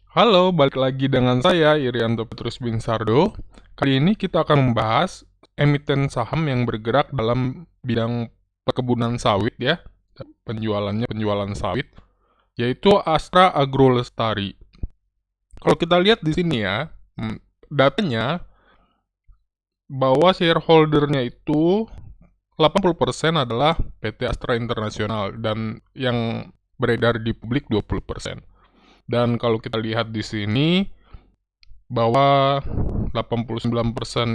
Halo, balik lagi dengan saya Irianto Petrus Binsardo. Kali ini kita akan membahas emiten saham yang bergerak dalam bidang perkebunan sawit ya, penjualan sawit, yaitu Astra Agrolestari. Kalau kita lihat di sini ya, datanya bahwa shareholdernya itu 80% adalah PT Astra Internasional dan yang beredar di publik 20%. Dan kalau kita lihat di sini bahwa 89%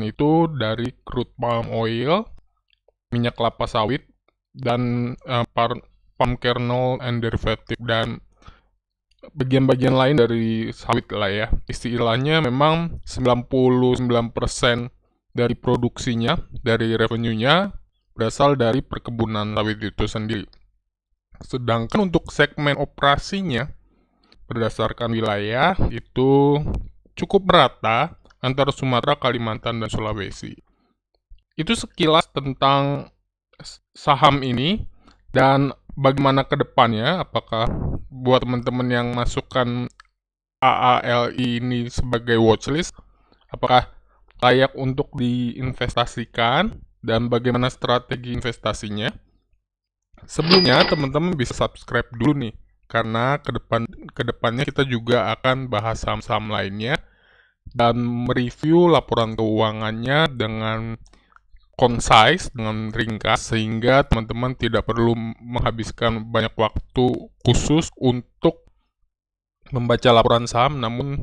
itu dari crude palm oil, minyak kelapa sawit, dan palm kernel and derivative, dan bagian-bagian lain dari sawit lah ya. Istilahnya memang 99% dari produksinya, dari revenue-nya, berasal dari perkebunan sawit itu sendiri. Sedangkan untuk segmen operasinya, berdasarkan wilayah, itu cukup merata antara Sumatera, Kalimantan, dan Sulawesi. Itu sekilas tentang saham ini dan bagaimana ke depannya, apakah buat teman-teman yang masukkan AALI ini sebagai watchlist, apakah layak untuk diinvestasikan dan bagaimana strategi investasinya. Sebelumnya teman-teman bisa subscribe dulu nih, karena kedepannya kita juga akan bahas saham-saham lainnya dan mereview laporan keuangannya dengan concise, dengan ringkas, sehingga teman-teman tidak perlu menghabiskan banyak waktu khusus untuk membaca laporan saham, namun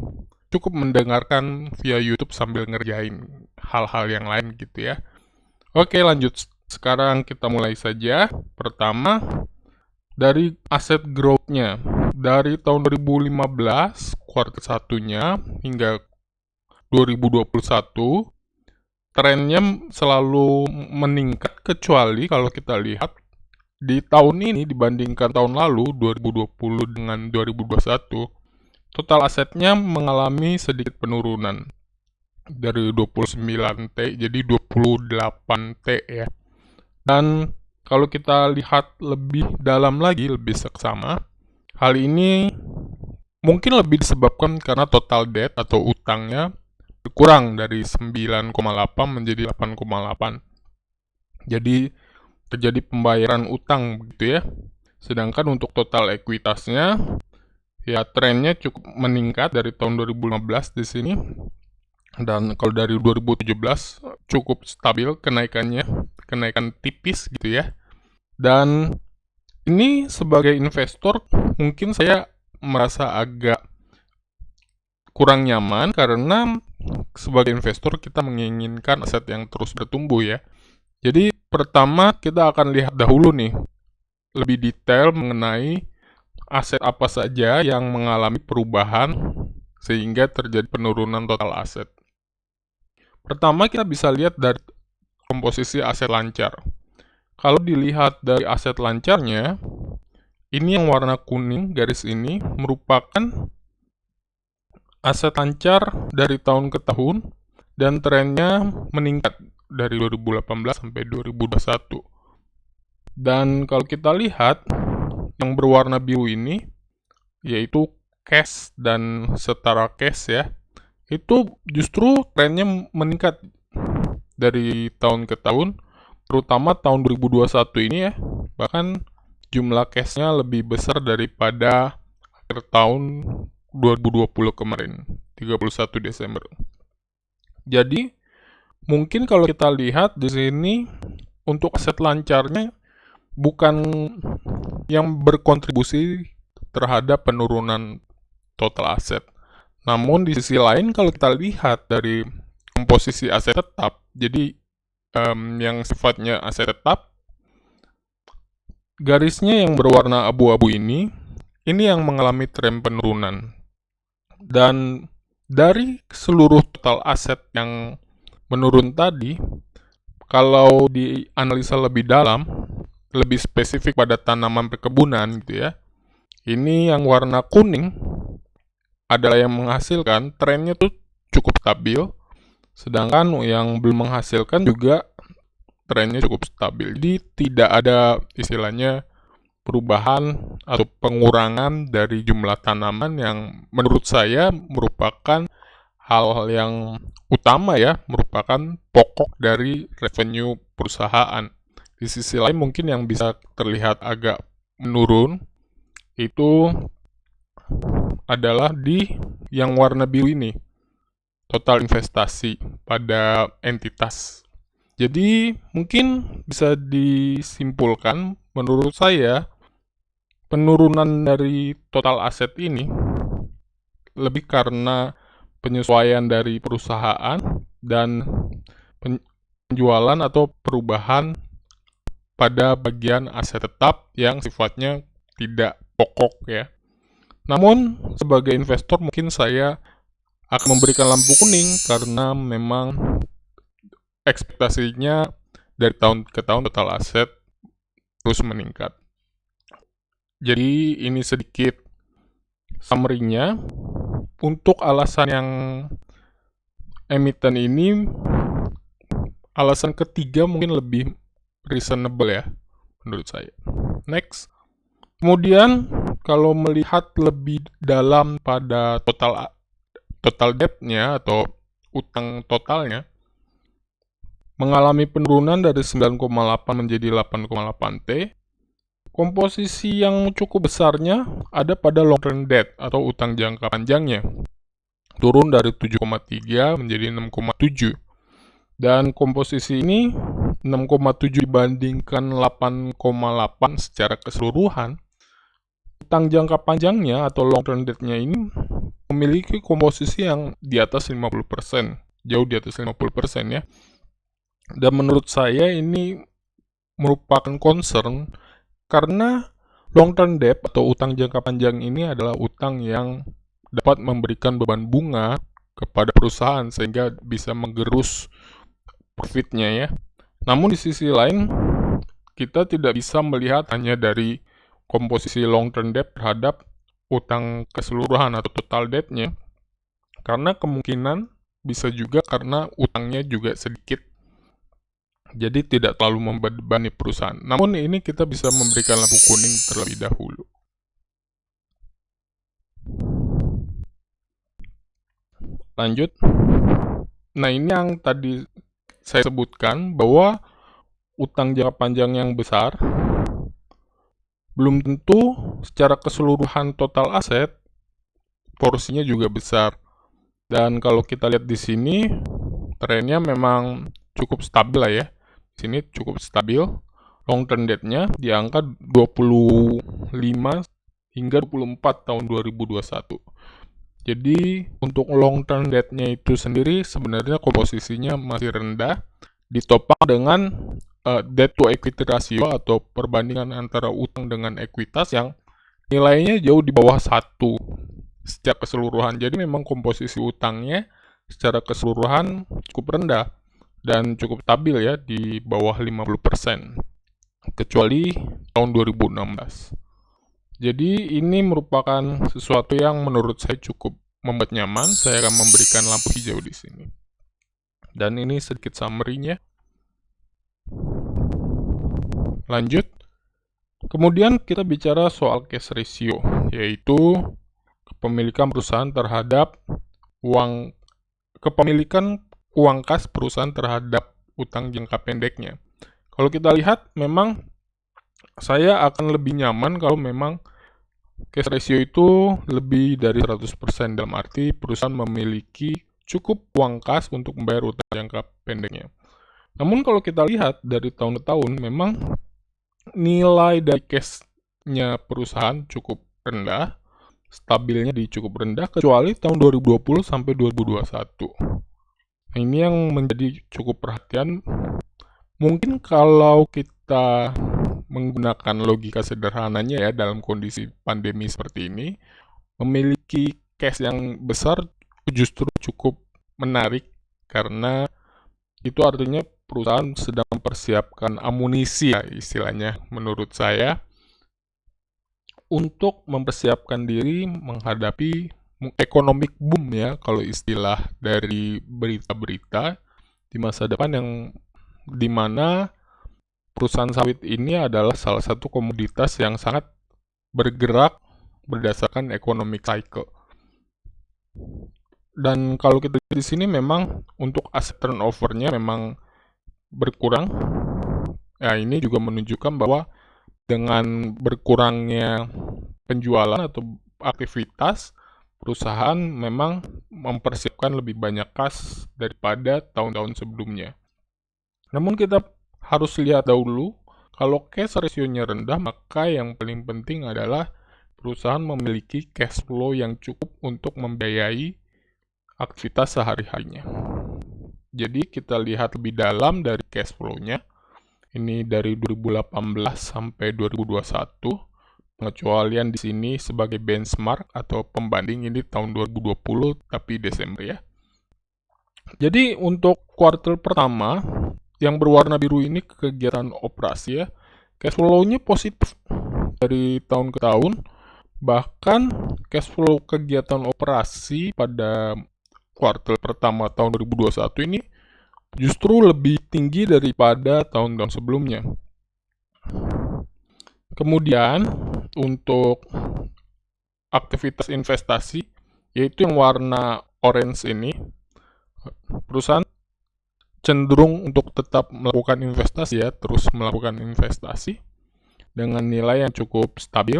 cukup mendengarkan via YouTube sambil ngerjain hal-hal yang lain gitu ya. Oke, lanjut. Sekarang kita mulai saja. Pertama, dari aset growth-nya. Dari tahun 2015, kuartal satunya, hingga 2021, trennya selalu meningkat, kecuali kalau kita lihat di tahun ini dibandingkan tahun lalu, 2020 dengan 2021, total asetnya mengalami sedikit penurunan. Dari 29T jadi 28T ya. Dan kalau kita lihat lebih dalam lagi, lebih seksama, hal ini mungkin lebih disebabkan karena total debt atau utangnya berkurang dari 9,8 menjadi 8,8. Jadi terjadi pembayaran utang begitu ya. Sedangkan untuk total ekuitasnya ya trennya cukup meningkat dari tahun 2015 di sini. Dan kalau dari 2017 cukup stabil kenaikannya, kenaikan tipis gitu ya. Dan ini sebagai investor mungkin saya merasa agak kurang nyaman karena sebagai investor kita menginginkan aset yang terus bertumbuh ya. Jadi pertama kita akan lihat dahulu nih lebih detail mengenai aset apa saja yang mengalami perubahan sehingga terjadi penurunan total aset. Pertama kita bisa lihat dari komposisi aset lancar. Kalau dilihat dari aset lancarnya, ini yang warna kuning garis ini merupakan aset lancar dari tahun ke tahun dan trennya meningkat dari 2018 sampai 2021. Dan kalau kita lihat yang berwarna biru ini yaitu cash dan setara cash ya, itu justru trennya meningkat dari tahun ke tahun, terutama tahun 2021 ini ya, bahkan jumlah cashnya lebih besar daripada akhir tahun 2020 kemarin, 31 Desember. Jadi, mungkin kalau kita lihat di sini untuk aset lancarnya bukan yang berkontribusi terhadap penurunan total aset. Namun di sisi lain kalau kita lihat dari komposisi aset tetap, jadi yang sifatnya aset tetap, garisnya yang berwarna abu-abu ini yang mengalami tren penurunan. Dan dari seluruh total aset yang menurun tadi, kalau dianalisa lebih dalam, lebih spesifik pada tanaman perkebunan gitu ya, ini yang warna kuning adalah yang menghasilkan, trennya tuh cukup stabil, sedangkan yang belum menghasilkan juga trennya cukup stabil. Jadi tidak ada istilahnya perubahan atau pengurangan dari jumlah tanaman yang menurut saya merupakan hal yang utama ya, merupakan pokok dari revenue perusahaan. Di sisi lain mungkin yang bisa terlihat agak menurun itu adalah di yang warna biru ini, total investasi pada entitas. Jadi mungkin bisa disimpulkan menurut saya penurunan dari total aset ini lebih karena penyesuaian dari perusahaan dan penjualan atau perubahan pada bagian aset tetap yang sifatnya tidak pokok ya. Namun sebagai investor mungkin saya akan memberikan lampu kuning karena memang ekspektasinya dari tahun ke tahun total aset terus meningkat. Jadi ini sedikit summary-nya. Untuk alasan yang emiten ini, alasan ketiga mungkin lebih reasonable ya, menurut saya. Next. Kemudian, kalau melihat lebih dalam pada total debt-nya atau utang totalnya, mengalami penurunan dari 9,8 menjadi 8,8 T. Komposisi yang cukup besarnya ada pada long term debt atau utang jangka panjangnya. Turun dari 7,3 menjadi 6,7. Dan komposisi ini 6,7 dibandingkan 8,8 secara keseluruhan. Utang jangka panjangnya atau long term debt-nya ini memiliki komposisi yang di atas 50%. Jauh di atas 50% ya. Dan menurut saya ini merupakan concern karena long term debt atau utang jangka panjang ini adalah utang yang dapat memberikan beban bunga kepada perusahaan sehingga bisa menggerus profitnya ya. Namun di sisi lain, kita tidak bisa melihat hanya dari komposisi long term debt terhadap utang keseluruhan atau total debt-nya. Karena kemungkinan bisa juga karena utangnya juga sedikit. Jadi tidak terlalu membebani perusahaan. Namun ini kita bisa memberikan lampu kuning terlebih dahulu. Lanjut. Nah ini yang tadi saya sebutkan bahwa utang jangka panjang yang besar belum tentu secara keseluruhan total aset porsinya juga besar. Dan kalau kita lihat di sini trennya memang cukup stabil lah ya. Sini cukup stabil, long term debt-nya di angka 25 hingga 24 tahun 2021. Jadi untuk long term debt-nya itu sendiri sebenarnya komposisinya masih rendah, ditopang dengan debt to equity ratio atau perbandingan antara utang dengan ekuitas yang nilainya jauh di bawah 1 secara keseluruhan. Jadi memang komposisi utangnya secara keseluruhan cukup rendah dan cukup stabil ya di bawah 50%, kecuali tahun 2016. Jadi ini merupakan sesuatu yang menurut saya cukup membuat nyaman. Saya akan memberikan lampu hijau di sini. Dan ini sedikit summary-nya. Lanjut. Kemudian kita bicara soal cash ratio, yaitu kepemilikan perusahaan terhadap kepemilikan uang kas perusahaan terhadap utang jangka pendeknya. Kalau kita lihat, memang saya akan lebih nyaman kalau memang cash ratio itu lebih dari 100%, dalam arti perusahaan memiliki cukup uang kas untuk membayar utang jangka pendeknya. Namun kalau kita lihat dari tahun ke tahun, memang nilai dari cash-nya perusahaan cukup rendah, stabilnya di cukup rendah, kecuali tahun 2020 sampai 2021. Nah, ini yang menjadi cukup perhatian. Mungkin kalau kita menggunakan logika sederhananya ya dalam kondisi pandemi seperti ini, memiliki cash yang besar justru cukup menarik karena itu artinya perusahaan sedang mempersiapkan amunisi ya istilahnya menurut saya untuk mempersiapkan diri menghadapi economic boom ya kalau istilah dari berita-berita di masa depan yang dimana perusahaan sawit ini adalah salah satu komoditas yang sangat bergerak berdasarkan economic cycle. Dan kalau kita lihat di sini memang untuk asset turnover-nya memang berkurang. Ya, ini juga menunjukkan bahwa dengan berkurangnya penjualan atau aktivitas, perusahaan memang mempersiapkan lebih banyak kas daripada tahun-tahun sebelumnya. Namun kita harus lihat dahulu, kalau cash ratio-nya rendah, maka yang paling penting adalah perusahaan memiliki cash flow yang cukup untuk membiayai aktivitas sehari-harinya. Jadi kita lihat lebih dalam dari cash flow-nya. Ini dari 2018 sampai 2021. Pengecualian di sini sebagai benchmark atau pembanding ini tahun 2020 tapi Desember ya. Jadi untuk kuartal pertama yang berwarna biru ini kegiatan operasi ya, cash flow-nya positif dari tahun ke tahun. Bahkan cash flow kegiatan operasi pada kuartal pertama tahun 2021 ini justru lebih tinggi daripada tahun-tahun sebelumnya. Kemudian untuk aktivitas investasi, yaitu yang warna orange ini, perusahaan cenderung untuk tetap melakukan investasi ya, terus melakukan investasi dengan nilai yang cukup stabil.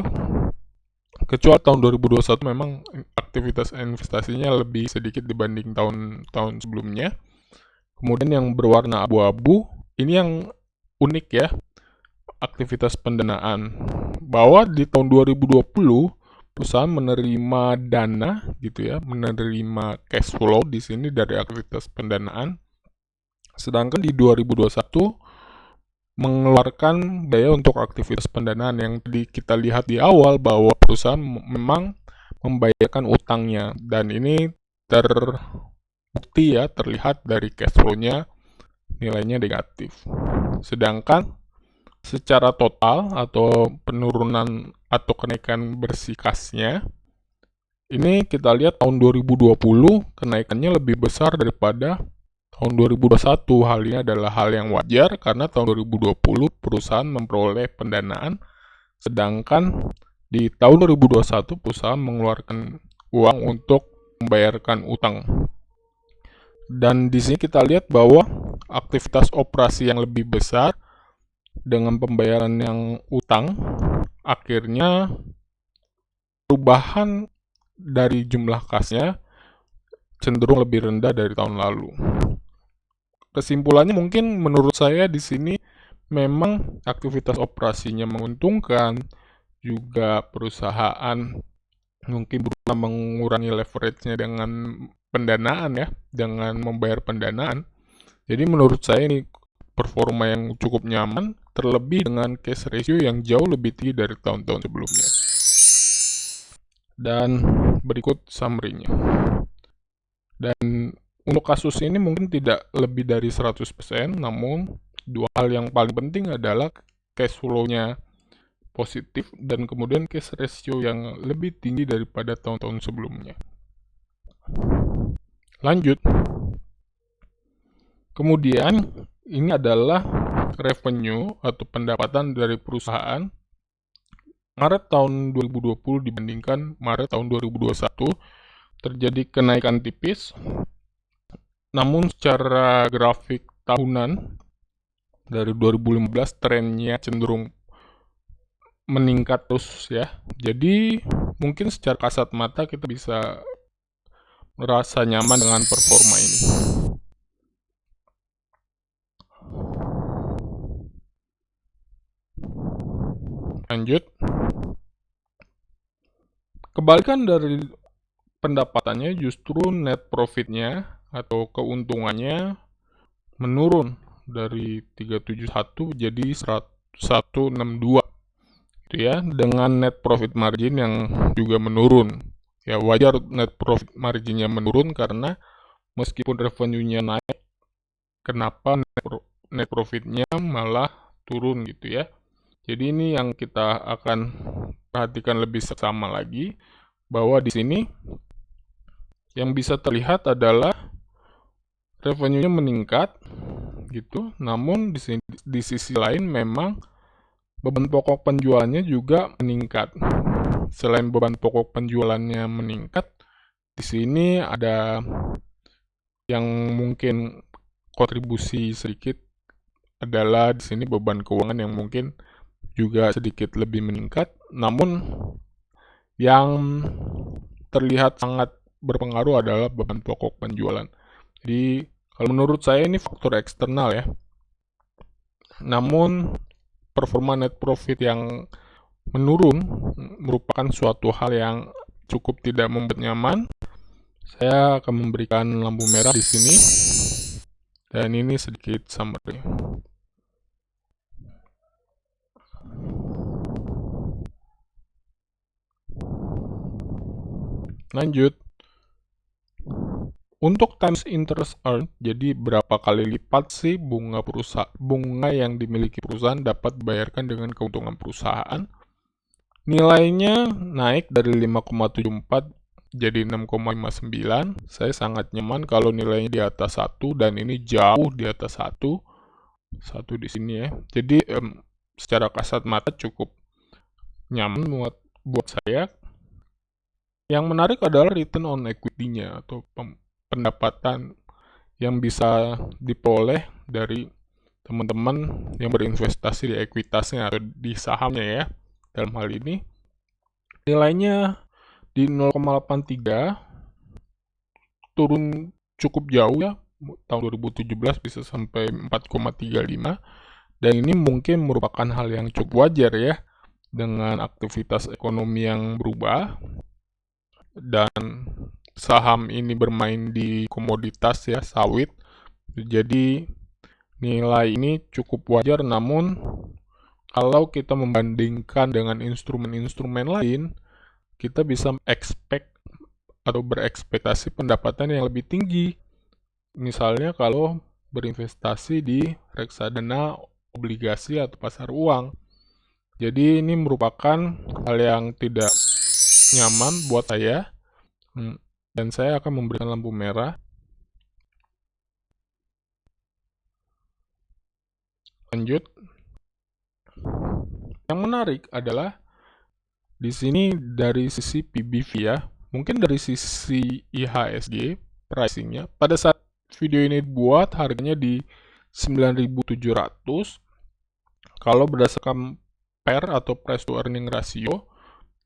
Kecuali tahun 2021 memang aktivitas investasinya lebih sedikit dibanding tahun-tahun sebelumnya. Kemudian yang berwarna abu-abu, ini yang unik ya, aktivitas pendanaan. Bahwa di tahun 2020 perusahaan menerima dana gitu ya, menerima cash flow di sini dari aktivitas pendanaan. Sedangkan di 2021 mengeluarkan biaya untuk aktivitas pendanaan yang kita lihat di awal bahwa perusahaan memang membayarkan utangnya, dan ini terbukti ya, terlihat dari cash flow-nya nilainya negatif. Sedangkan secara total atau penurunan atau kenaikan bersih kasnya, ini kita lihat tahun 2020 kenaikannya lebih besar daripada tahun 2021. Hal ini adalah hal yang wajar karena tahun 2020 perusahaan memperoleh pendanaan, sedangkan di tahun 2021 perusahaan mengeluarkan uang untuk membayarkan utang. Dan di sini kita lihat bahwa aktivitas operasi yang lebih besar dengan pembayaran yang utang, akhirnya perubahan dari jumlah kasnya cenderung lebih rendah dari tahun lalu. Kesimpulannya mungkin menurut saya di sini memang aktivitas operasinya menguntungkan, juga perusahaan mungkin berusaha mengurangi leverage-nya dengan pendanaan ya, dengan membayar pendanaan. Jadi menurut saya ini performa yang cukup nyaman, terlebih dengan cash ratio yang jauh lebih tinggi dari tahun-tahun sebelumnya. Dan berikut summary-nya. Dan untuk kasus ini mungkin tidak lebih dari 100%, namun dua hal yang paling penting adalah cash flow-nya positif dan kemudian cash ratio yang lebih tinggi daripada tahun-tahun sebelumnya. Lanjut. Kemudian ini adalah revenue atau pendapatan dari perusahaan Maret tahun 2020 dibandingkan Maret tahun 2021. Terjadi kenaikan tipis, namun secara grafik tahunan dari 2015 trennya cenderung meningkat terus ya. Jadi mungkin secara kasat mata kita bisa merasa nyaman dengan performa ini. Lanjut. Kebalikan dari pendapatannya, justru net profitnya atau keuntungannya menurun dari 371 jadi 162 gitu ya, dengan net profit margin yang juga menurun. Ya wajar net profit marginnya menurun karena meskipun revenue-nya naik, kenapa net profit-nya malah turun gitu ya. Jadi ini yang kita akan perhatikan lebih seksama lagi, bahwa di sini yang bisa terlihat adalah revenue-nya meningkat gitu. Namun di sisi lain memang beban pokok penjualannya juga meningkat. Selain beban pokok penjualannya meningkat, di sini ada yang mungkin kontribusi sedikit adalah di sini beban keuangan yang mungkin juga sedikit lebih meningkat. Namun yang terlihat sangat berpengaruh adalah beban pokok penjualan. Jadi kalau menurut saya ini faktor eksternal ya. Namun performa net profit yang menurun merupakan suatu hal yang cukup tidak membuat nyaman. Saya akan memberikan lampu merah di sini. Dan ini sedikit summary. Lanjut. Untuk times interest earned, jadi berapa kali lipat sih bunga yang dimiliki perusahaan dapat dibayarkan dengan keuntungan perusahaan. Nilainya naik dari 5,74 jadi 6,59. Saya sangat nyaman kalau nilainya di atas 1 dan ini jauh di atas 1. 1 di sini ya. Jadi secara kasat mata cukup nyaman buat saya. Yang menarik adalah return on equity-nya atau pendapatan yang bisa diperoleh dari teman-teman yang berinvestasi di ekuitasnya atau di sahamnya ya. Dalam hal ini nilainya di 0,83, turun cukup jauh ya. Tahun 2017 bisa sampai 4,35, dan ini mungkin merupakan hal yang cukup wajar ya dengan aktivitas ekonomi yang berubah dan saham ini bermain di komoditas ya, sawit. Jadi nilai ini cukup wajar, namun kalau kita membandingkan dengan instrumen-instrumen lain, kita bisa berekspektasi pendapatan yang lebih tinggi. Misalnya kalau berinvestasi di reksadana, obligasi, atau pasar uang. Jadi ini merupakan hal yang tidak nyaman buat saya. Dan saya akan memberikan lampu merah. Lanjut. Yang menarik adalah di sini dari sisi PBV ya. Mungkin dari sisi IHSG pricingnya. Pada saat video ini dibuat harganya di 9.700. Kalau berdasarkan PER atau price to earning ratio,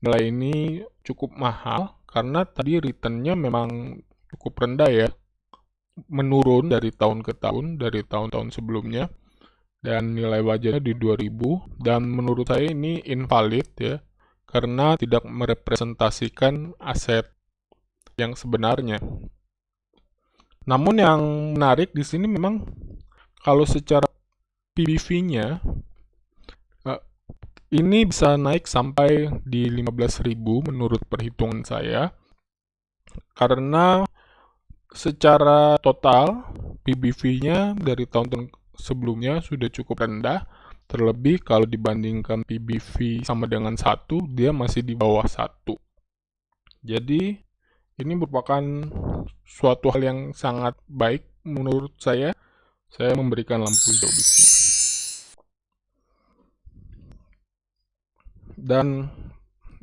nilai ini cukup mahal karena tadi return-nya memang cukup rendah ya, menurun dari tahun ke tahun, dari tahun-tahun sebelumnya, dan nilai wajarnya di 2000, dan menurut saya ini invalid ya, karena tidak merepresentasikan aset yang sebenarnya. Namun yang menarik di sini memang kalau secara PBV-nya ini bisa naik sampai di 15.000 menurut perhitungan saya, karena secara total PBV-nya dari tahun-tahun sebelumnya sudah cukup rendah, terlebih kalau dibandingkan PBV sama dengan 1, dia masih di bawah 1. Jadi ini merupakan suatu hal yang sangat baik menurut saya. Saya memberikan lampu hijau di sini. Dan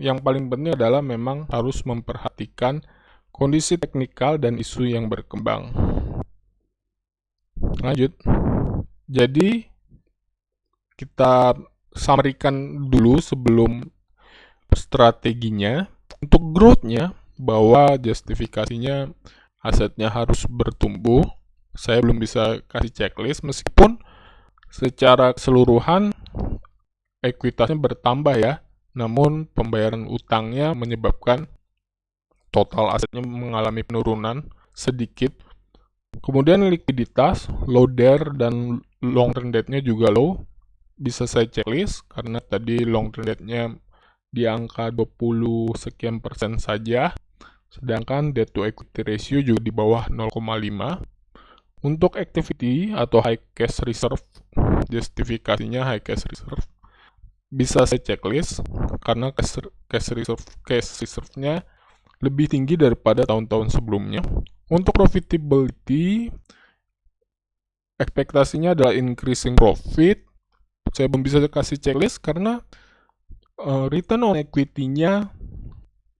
yang paling penting adalah memang harus memperhatikan kondisi teknikal dan isu yang berkembang. Lanjut. Jadi kita summary-kan dulu sebelum strateginya. Untuk growth-nya, bahwa justifikasinya asetnya harus bertumbuh. Saya belum bisa kasih checklist meskipun secara keseluruhan ekuitasnya bertambah ya. Namun pembayaran utangnya menyebabkan total asetnya mengalami penurunan sedikit. Kemudian likuiditas, low DER dan long term debt-nya juga low. Bisa saya checklist karena tadi long term debt-nya di angka 20 sekian persen saja. Sedangkan debt to equity ratio juga di bawah 0,5. Untuk activity atau high cash reserve, justifikasinya high cash reserve, bisa saya checklist karena cash reserve-nya lebih tinggi daripada tahun-tahun sebelumnya. Untuk profitability, ekspektasinya adalah increasing profit. Saya belum bisa kasih checklist karena return on equity-nya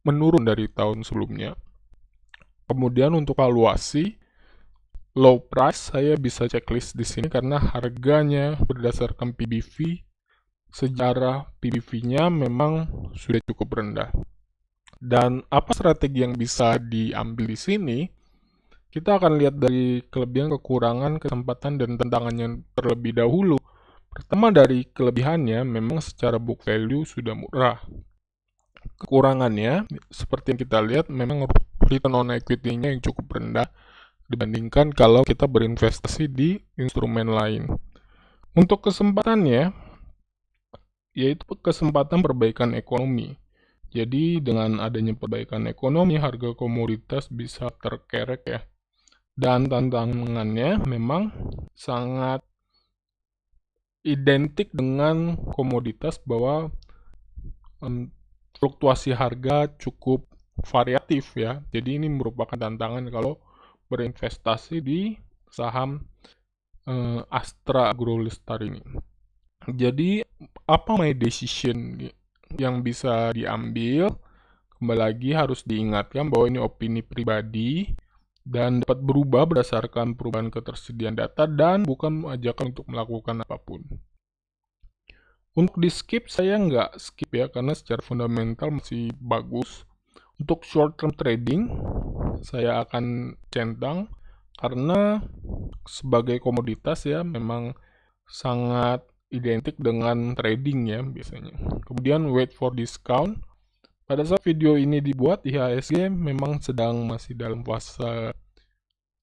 menurun dari tahun sebelumnya. Kemudian untuk valuasi, low price saya bisa checklist di sini karena harganya berdasarkan PBV, sejarah PBV-nya memang sudah cukup rendah. Dan apa strategi yang bisa diambil di sini? Kita akan lihat dari kelebihan, kekurangan, kesempatan, dan tantangannya terlebih dahulu. Pertama dari kelebihannya, memang secara book value sudah murah. Kekurangannya, seperti yang kita lihat, memang return on equity-nya yang cukup rendah dibandingkan kalau kita berinvestasi di instrumen lain. Untuk kesempatannya, yaitu kesempatan perbaikan ekonomi. Jadi dengan adanya perbaikan ekonomi, harga komoditas bisa terkerek ya. Dan tantangannya memang sangat identik dengan komoditas bahwa fluktuasi harga cukup variatif ya. Jadi ini merupakan tantangan kalau berinvestasi di saham Astra Agrolestari ini. Jadi apa my decision yang bisa diambil? Kembali lagi harus diingatkan bahwa ini opini pribadi dan dapat berubah berdasarkan perubahan ketersediaan data dan bukan ajakan untuk melakukan apapun. Untuk di skip saya nggak skip ya karena secara fundamental masih bagus. Untuk short term trading saya akan centang karena sebagai komoditas ya memang sangat identik dengan trading ya biasanya. Kemudian wait for discount. Pada saat video ini dibuat, IHSG memang masih dalam fase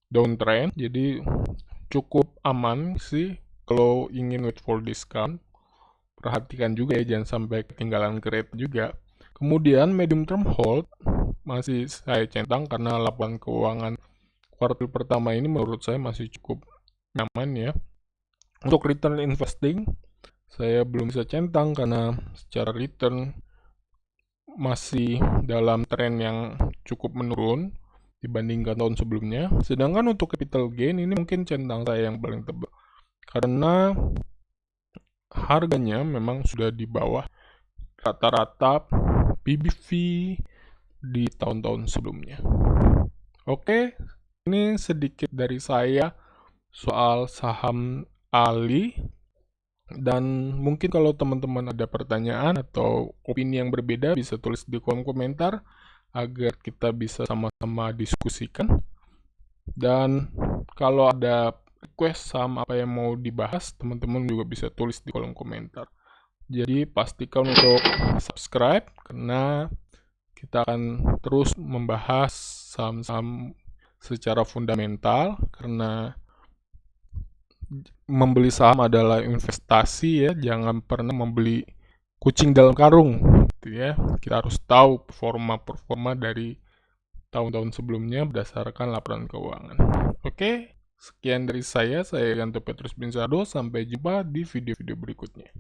downtrend, jadi cukup aman sih kalau ingin wait for discount. Perhatikan juga ya, jangan sampai ketinggalan kereta juga. Kemudian medium term hold masih saya centang karena laporan keuangan kuartal pertama ini menurut saya masih cukup nyaman ya. Untuk return investing, saya belum bisa centang karena secara return masih dalam tren yang cukup menurun dibandingkan tahun sebelumnya. Sedangkan untuk capital gain ini mungkin centang saya yang paling tebal karena harganya memang sudah di bawah rata-rata PBV di tahun-tahun sebelumnya. Oke, ini sedikit dari saya soal saham ALI. Dan mungkin kalau teman-teman ada pertanyaan atau opini yang berbeda bisa tulis di kolom komentar agar kita bisa sama-sama diskusikan. Dan kalau ada request saham apa yang mau dibahas, teman-teman juga bisa tulis di kolom komentar. Jadi pastikan untuk subscribe karena kita akan terus membahas saham-saham secara fundamental karena membeli saham adalah investasi ya, jangan pernah membeli kucing dalam karung gitu ya. Kita harus tahu performa dari tahun-tahun sebelumnya berdasarkan laporan keuangan. Oke, sekian dari saya Yanto Petrus Binsado, sampai jumpa di video-video berikutnya.